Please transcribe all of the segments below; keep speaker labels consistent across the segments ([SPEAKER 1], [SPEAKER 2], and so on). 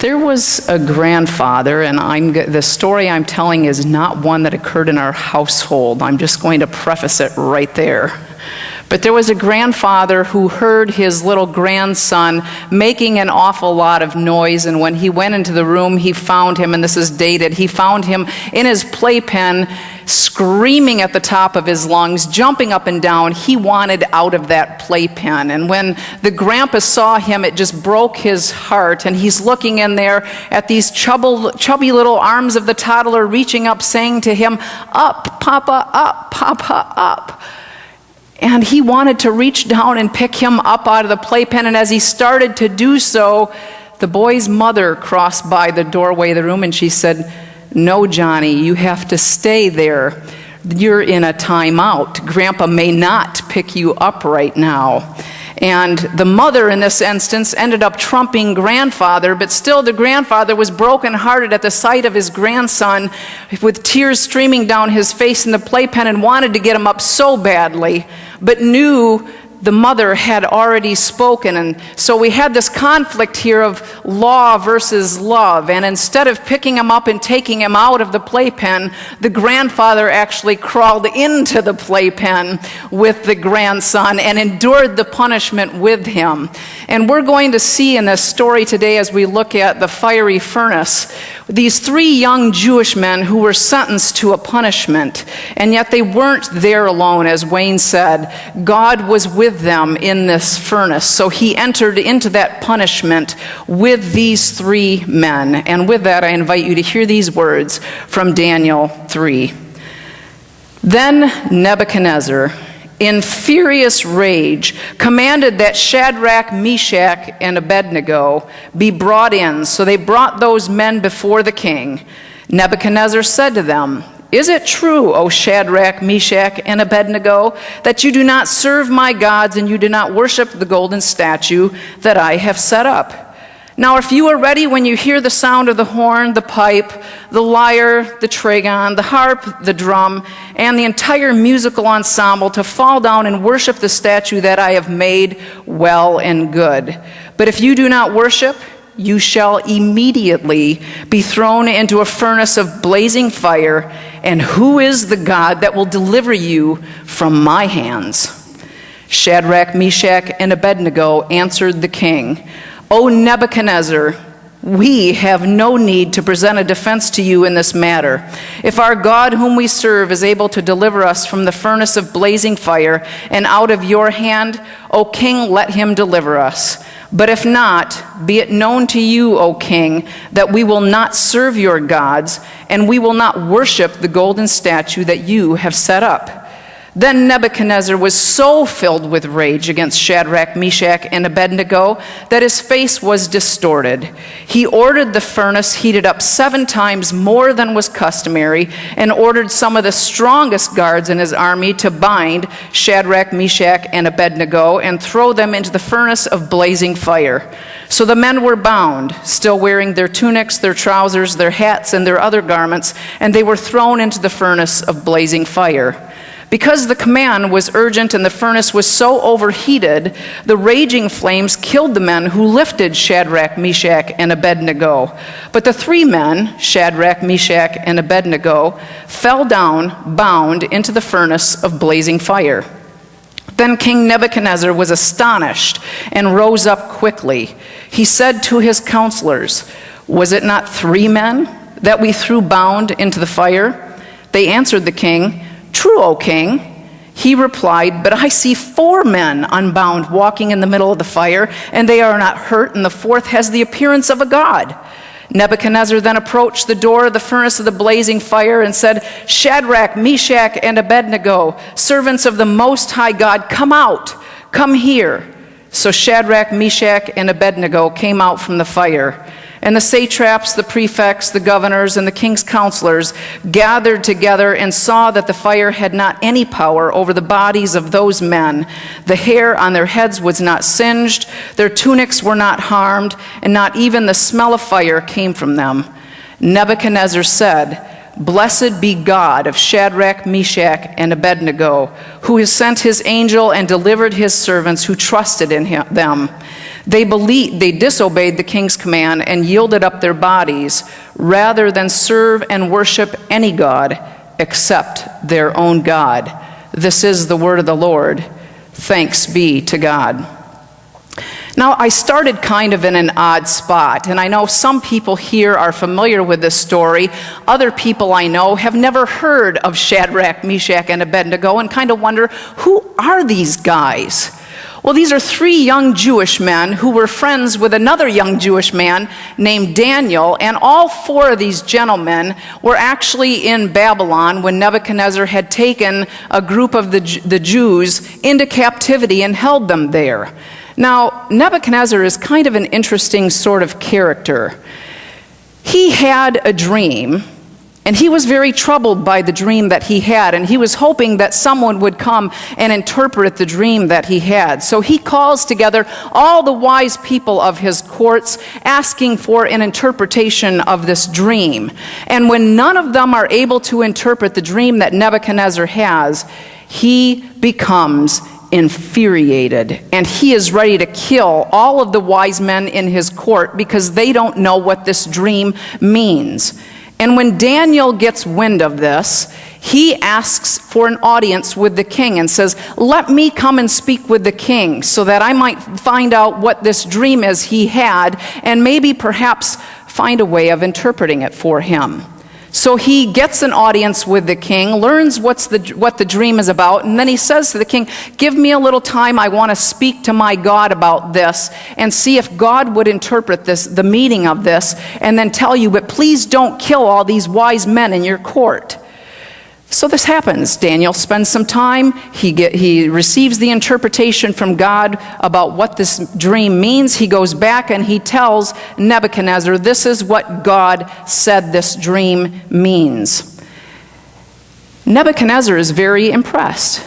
[SPEAKER 1] There was a grandfather, and the story I'm telling is not one that occurred in our household. I'm just going to preface it right there. But there was a grandfather who heard his little grandson making an awful lot of noise, and when he went into the room, he found him, and this is dated, he found him in his playpen screaming at the top of his lungs, jumping up and down. He wanted out of that playpen. And when the grandpa saw him, it just broke his heart, and he's looking in there at these chubby little arms of the toddler reaching up, saying to him, "Up, Papa, up, Papa, up." And he wanted to reach down and pick him up out of the playpen, and as he started to do so, the boy's mother crossed by the doorway of the room, and she said, "No, Johnny, you have to stay there. You're in a timeout. Grandpa may not pick you up right now." And the mother in this instance ended up trumping grandfather, but still the grandfather was brokenhearted at the sight of his grandson with tears streaming down his face in the playpen and wanted to get him up so badly, but knew the mother had already spoken. And so we had this conflict here of law versus love. And instead of picking him up and taking him out of the playpen, the grandfather actually crawled into the playpen with the grandson and endured the punishment with him. And we're going to see in this story today, as we look at the fiery furnace, these three young Jewish men who were sentenced to a punishment, and yet they weren't there alone. As Wayne said, God was with them in this furnace, so he entered into that punishment with these three men. And with that, I invite you to hear these words from Daniel 3. Then Nebuchadnezzar, in furious rage, commanded that Shadrach, Meshach, and Abednego be brought in. So they brought those men before the king. Nebuchadnezzar said to them, "Is it true, O Shadrach, Meshach, and Abednego, that you do not serve my gods and you do not worship the golden statue that I have set up? Now if you are ready when you hear the sound of the horn, the pipe, the lyre, the trigon, the harp, the drum, and the entire musical ensemble to fall down and worship the statue that I have made, well and good. But if you do not worship, you shall immediately be thrown into a furnace of blazing fire, and who is the God that will deliver you from my hands?" Shadrach, Meshach, and Abednego answered the king, "O Nebuchadnezzar, we have no need to present a defense to you in this matter. If our God whom we serve is able to deliver us from the furnace of blazing fire and out of your hand, O king, let him deliver us. But if not, be it known to you, O king, that we will not serve your gods, and we will not worship the golden statue that you have set up." Then Nebuchadnezzar was so filled with rage against Shadrach, Meshach, and Abednego that his face was distorted. He ordered the furnace heated up 7 times more than was customary, and ordered some of the strongest guards in his army to bind Shadrach, Meshach, and Abednego and throw them into the furnace of blazing fire. So the men were bound, still wearing their tunics, their trousers, their hats, and their other garments, and they were thrown into the furnace of blazing fire. Because the command was urgent and the furnace was so overheated, the raging flames killed the men who lifted Shadrach, Meshach, and Abednego. But the 3 men, Shadrach, Meshach, and Abednego, fell down, bound, into the furnace of blazing fire. Then King Nebuchadnezzar was astonished and rose up quickly. He said to his counselors, "Was it not 3 men that we threw bound into the fire?" They answered the king, "True, O king." He replied, "But I see 4 men unbound walking in the middle of the fire, and they are not hurt, and the 4th has the appearance of a god." Nebuchadnezzar then approached the door of the furnace of the blazing fire and said, "Shadrach, Meshach, and Abednego, servants of the Most High God, come out, come here." So Shadrach, Meshach, and Abednego came out from the fire. And the satraps, the prefects, the governors, and the king's counselors gathered together and saw that the fire had not any power over the bodies of those men. The hair on their heads was not singed, their tunics were not harmed, and not even the smell of fire came from them. Nebuchadnezzar said, "Blessed be God of Shadrach, Meshach, and Abednego, who has sent his angel and delivered his servants who trusted in them. They disobeyed the king's command and yielded up their bodies rather than serve and worship any god except their own God. This is the word of the Lord. Thanks be to God. Now, I started kind of in an odd spot, and I know some people here are familiar with this story. Other people I know have never heard of Shadrach, Meshach, and Abednego and kind of wonder, who are these guys? Well, these are three young Jewish men who were friends with another young Jewish man named Daniel, and all four of these gentlemen were actually in Babylon when Nebuchadnezzar had taken a group of the Jews into captivity and held them there. Now, Nebuchadnezzar is kind of an interesting sort of character. He had a dream, and he was very troubled by the dream that he had, and he was hoping that someone would come and interpret the dream that he had. So he calls together all the wise people of his courts, asking for an interpretation of this dream. And when none of them are able to interpret the dream that Nebuchadnezzar has, he becomes infuriated, and he is ready to kill all of the wise men in his court because they don't know what this dream means. And when Daniel gets wind of this, he asks for an audience with the king and says, "Let me come and speak with the king so that I might find out what this dream is he had and maybe perhaps find a way of interpreting it for him." So he gets an audience with the king, learns what the dream is about, and then he says to the king, "Give me a little time, I want to speak to my God about this and see if God would interpret this, the meaning of this, and then tell you, but please don't kill all these wise men in your court." So this happens. Daniel spends some time. He receives the interpretation from God about what this dream means. He goes back and he tells Nebuchadnezzar, this is what God said this dream means. Nebuchadnezzar is very impressed.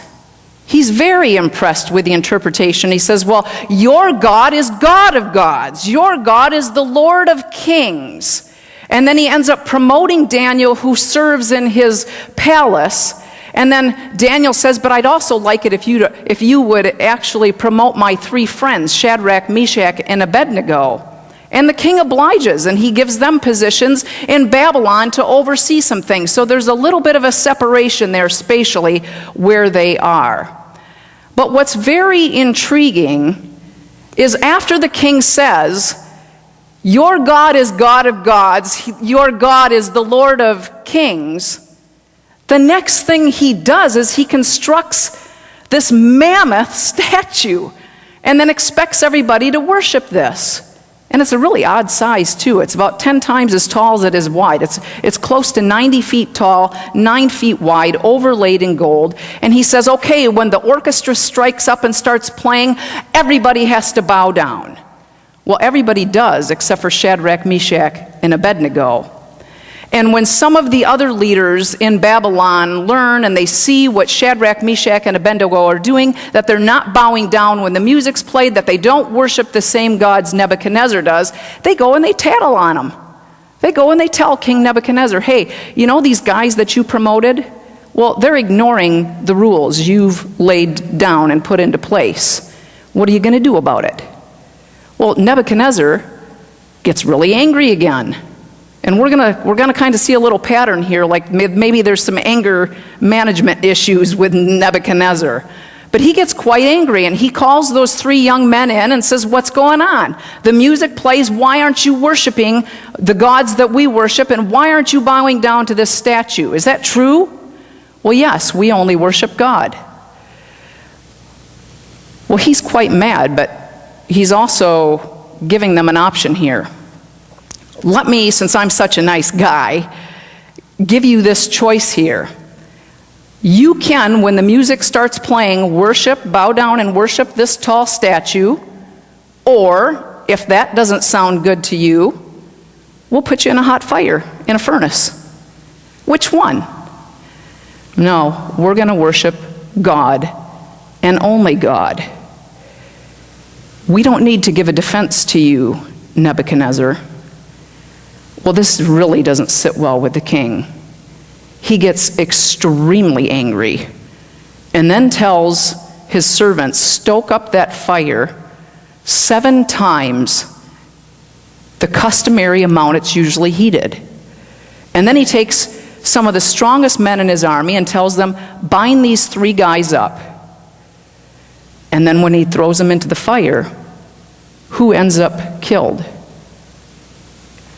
[SPEAKER 1] He's very impressed with the interpretation. He says, well, your God is God of gods. Your God is the Lord of kings. And then he ends up promoting Daniel, who serves in his palace. And then Daniel says, but I'd also like it if you would actually promote my three friends, Shadrach, Meshach, and Abednego. And the king obliges, and he gives them positions in Babylon to oversee some things. So there's a little bit of a separation there spatially where they are. But what's very intriguing is after the king says, your God is God of gods, your God is the Lord of kings, the next thing he does is he constructs this mammoth statue and then expects everybody to worship this. And it's a really odd size too. It's about 10 times as tall as it is wide. It's close to 90 feet tall, 9 feet wide, overlaid in gold. And he says, okay, when the orchestra strikes up and starts playing, everybody has to bow down. Well, everybody does, except for Shadrach, Meshach, and Abednego. And when some of the other leaders in Babylon learn and they see what Shadrach, Meshach, and Abednego are doing, that they're not bowing down when the music's played, that they don't worship the same gods Nebuchadnezzar does, they go and they tattle on them. They go and they tell King Nebuchadnezzar, hey, you know these guys that you promoted? Well, they're ignoring the rules you've laid down and put into place. What are you going to do about it? Well, Nebuchadnezzar gets really angry again. And we're gonna kind of see a little pattern here, like maybe there's some anger management issues with Nebuchadnezzar. But he gets quite angry, and he calls those three young men in and says, what's going on? The music plays, why aren't you worshiping the gods that we worship, and why aren't you bowing down to this statue? Is that true? Well, yes, we only worship God. Well, he's quite mad, but he's also giving them an option here. Let me, since I'm such a nice guy, give you this choice here. You can, when the music starts playing, bow down and worship this tall statue, or if that doesn't sound good to you, we'll put you in a hot fire, in a furnace. Which one? No, we're going to worship God and only God. We don't need to give a defense to you, Nebuchadnezzar. Well, this really doesn't sit well with the king. He gets extremely angry and then tells his servants, stoke up that fire 7 times the customary amount it's usually heated. And then he takes some of the strongest men in his army and tells them, bind these 3 guys up. And then when he throws them into the fire, who ends up killed?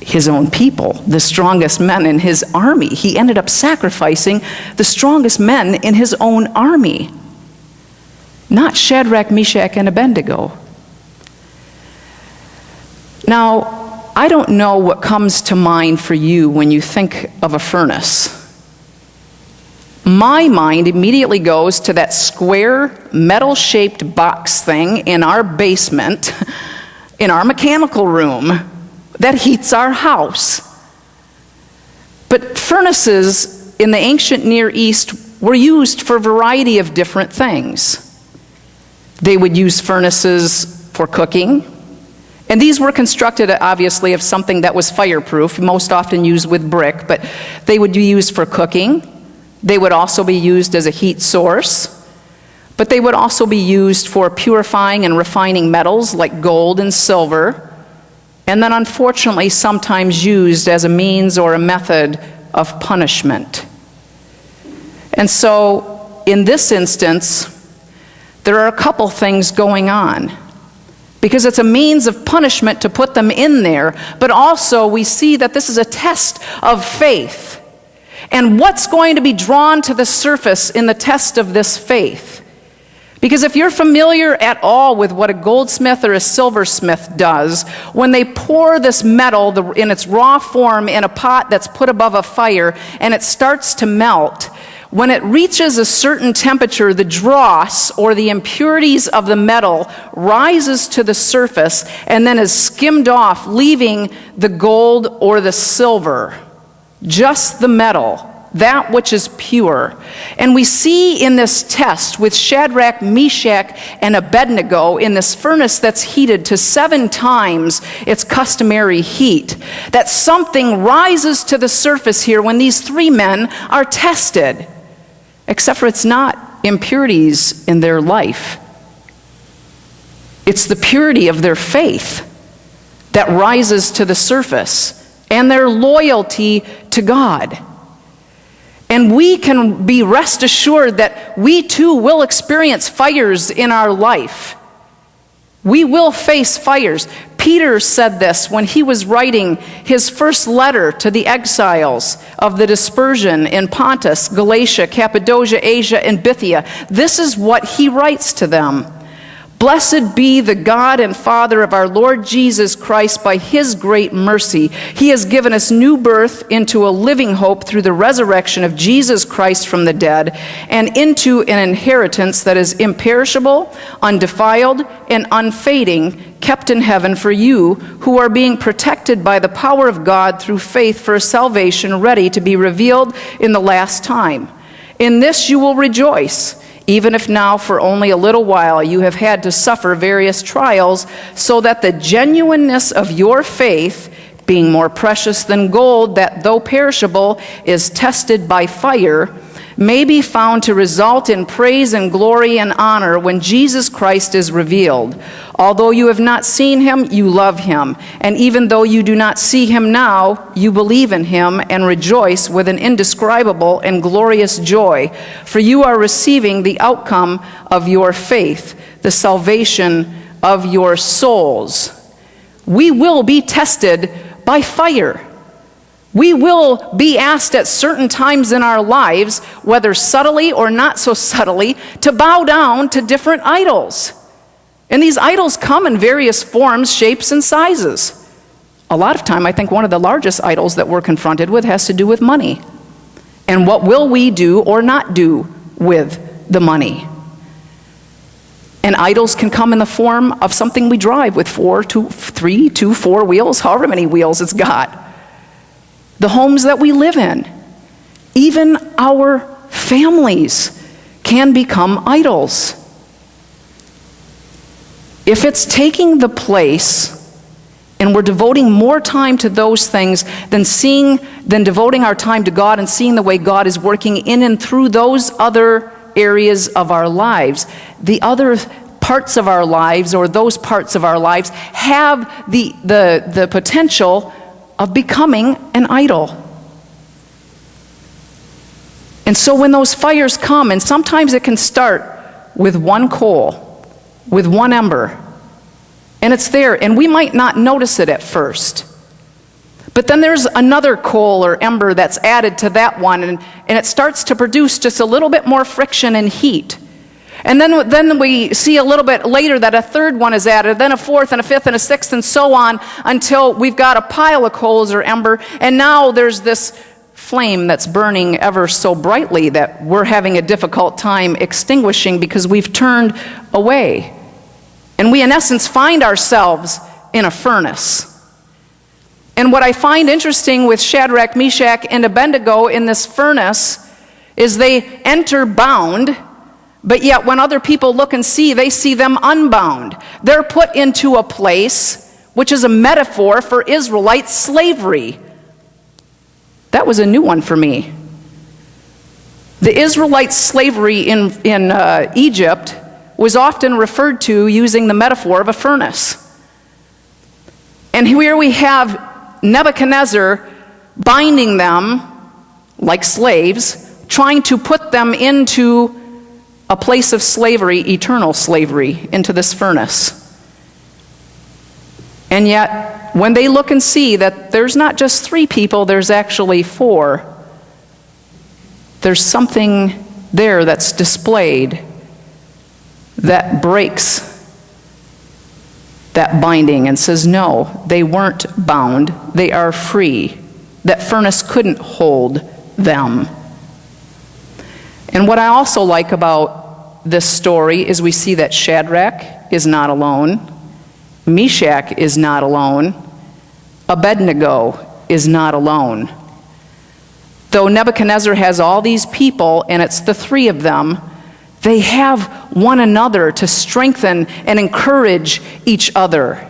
[SPEAKER 1] His own people, the strongest men in his army. He ended up sacrificing the strongest men in his own army. Not Shadrach, Meshach, and Abednego. Now, I don't know what comes to mind for you when you think of a furnace. My mind immediately goes to that square, metal-shaped box thing in our basement, in our mechanical room, that heats our house. But furnaces in the ancient Near East were used for a variety of different things. They would use furnaces for cooking, and these were constructed, obviously, of something that was fireproof, most often used with brick, but they would be used for cooking. They would also be used as a heat source, but they would also be used for purifying and refining metals like gold and silver, and then unfortunately sometimes used as a means or a method of punishment. And so, in this instance, there are a couple things going on. Because it's a means of punishment to put them in there, but also we see that this is a test of faith. And what's going to be drawn to the surface in the test of this faith? Because if you're familiar at all with what a goldsmith or a silversmith does, when they pour this metal in its raw form in a pot that's put above a fire and it starts to melt, when it reaches a certain temperature, the dross, or the impurities of the metal, rises to the surface and then is skimmed off, leaving the gold or the silver, just the metal, that which is pure. And we see in this test with Shadrach, Meshach, and Abednego in this furnace that's heated to 7 times its customary heat, that something rises to the surface here when these 3 men are tested. Except for it's not impurities in their life. It's the purity of their faith that rises to the surface, and their loyalty to God. And we can be rest assured that we too will experience fires in our life. We will face fires. Peter said this when he was writing his first letter to the exiles of the dispersion in Pontus, Galatia, Cappadocia, Asia, and Bithynia. This is what he writes to them. Blessed be the God and Father of our Lord Jesus Christ. By his great mercy, he has given us new birth into a living hope through the resurrection of Jesus Christ from the dead, and into an inheritance that is imperishable, undefiled, and unfading, kept in heaven for you, who are being protected by the power of God through faith for a salvation ready to be revealed in the last time. In this you will rejoice, even if now for only a little while you have had to suffer various trials, so that the genuineness of your faith, being more precious than gold that though perishable is tested by fire, may be found to result in praise and glory and honor when Jesus Christ is revealed. Although you have not seen him, you love him. And even though you do not see him now, you believe in him and rejoice with an indescribable and glorious joy. For you are receiving the outcome of your faith, the salvation of your souls. We will be tested by fire. We will be asked at certain times in our lives, whether subtly or not so subtly, to bow down to different idols. And these idols come in various forms, shapes, and sizes. A lot of time, I think one of the largest idols that we're confronted with has to do with money. And what will we do or not do with the money? And idols can come in the form of something we drive with 4 wheels, however many wheels it's got. The homes that we live in, even our families can become idols. If it's taking the place and we're devoting more time to those things than devoting our time to God and seeing the way God is working in and through those other areas of our lives, the other parts of our lives, or those parts of our lives, have the potential of becoming an idol. And so when those fires come, and sometimes it can start with one coal, with one ember, and it's there, and we might not notice it at first. But then there's another coal or ember that's added to that one, and it starts to produce just a little bit more friction and heat. And then we see a little bit later that a third one is added, then a fourth and a fifth and a sixth, and so on, until we've got a pile of coals or ember, and now there's this flame that's burning ever so brightly that we're having a difficult time extinguishing because we've turned away. And we, in essence, find ourselves in a furnace. And what I find interesting with Shadrach, Meshach, and Abednego in this furnace is they enter bound, but yet when other people look and see, they see them unbound. They're put into a place which is a metaphor for Israelite slavery. That was a new one for me. The Israelite slavery in Egypt was often referred to using the metaphor of a furnace. And here we have Nebuchadnezzar binding them like slaves, trying to put them into a place of slavery, eternal slavery, into this furnace. And yet, when they look and see that there's not just 3 people, there's actually 4, there's something there that's displayed that breaks that binding and says, no, they weren't bound, they are free. That furnace couldn't hold them. And what I also like about this story is we see that Shadrach is not alone, Meshach is not alone, Abednego is not alone. Though Nebuchadnezzar has all these people, and it's the 3 of them, they have one another to strengthen and encourage each other.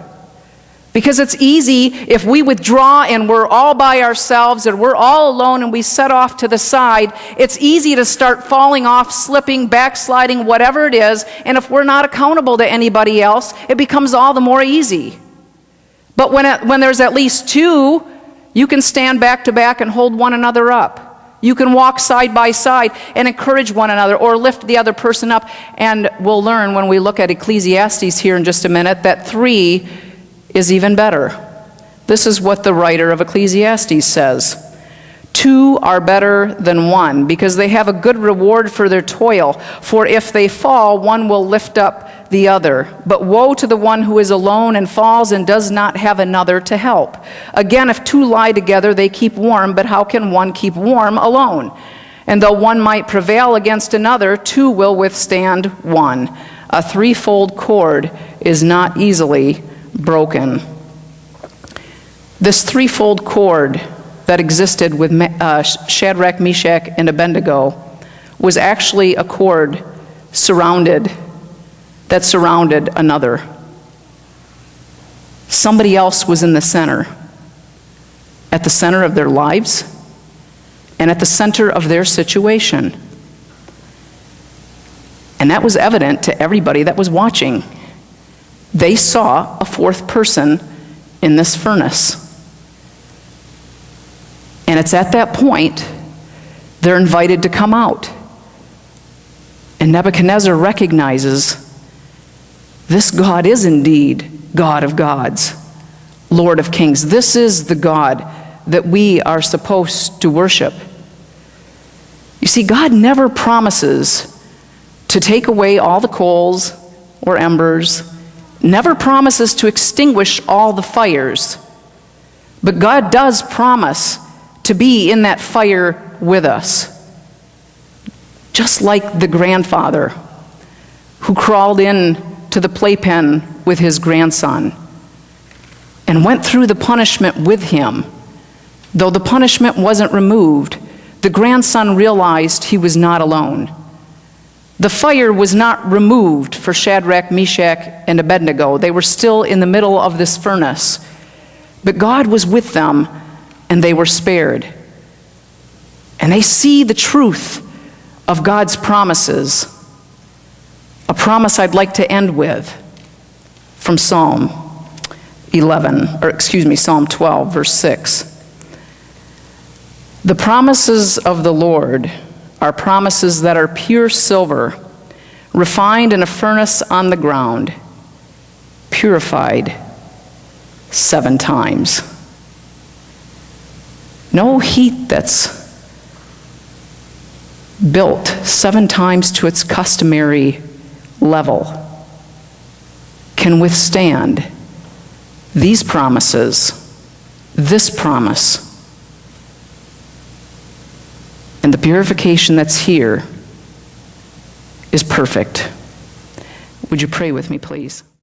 [SPEAKER 1] Because it's easy if we withdraw and we're all by ourselves and we're all alone and we set off to the side, it's easy to start falling off, slipping, backsliding, whatever it is, and if we're not accountable to anybody else, it becomes all the more easy. But when there's at least 2, you can stand back to back and hold one another up. You can walk side by side and encourage one another or lift the other person up. And we'll learn when we look at Ecclesiastes here in just a minute that 3 is even better. This is what the writer of Ecclesiastes says. 2 are better than 1 because they have a good reward for their toil. For if they fall, one will lift up the other. But woe to the one who is alone and falls and does not have another to help. Again, if 2 lie together, they keep warm, but how can one keep warm alone? And though one might prevail against another, 2 will withstand 1. A 3-fold cord is not easily broken. This 3-fold cord that existed with Shadrach, Meshach, and Abednego was actually a cord that surrounded another. Somebody else was in the center, at the center of their lives, and at the center of their situation. And that was evident to everybody that was watching. They saw a 4th person in this furnace. And it's at that point they're invited to come out. And Nebuchadnezzar recognizes this God is indeed God of gods, Lord of kings. This is the God that we are supposed to worship. You see, God never promises to take away all the coals or embers, never promises to extinguish all the fires, but God does promise to be in that fire with us. Just like the grandfather who crawled in to the playpen with his grandson and went through the punishment with him. Though the punishment wasn't removed, the grandson realized he was not alone. The fire was not removed for Shadrach, Meshach, and Abednego. They were still in the middle of this furnace. But God was with them, and they were spared. And they see the truth of God's promises. A promise I'd like to end with from Psalm 12, verse 6. The promises of the Lord are promises that are pure silver, refined in a furnace on the ground, purified 7 times. No heat that's built 7 times to its customary level can withstand these promises, this promise. And the purification that's here is perfect. Would you pray with me, please?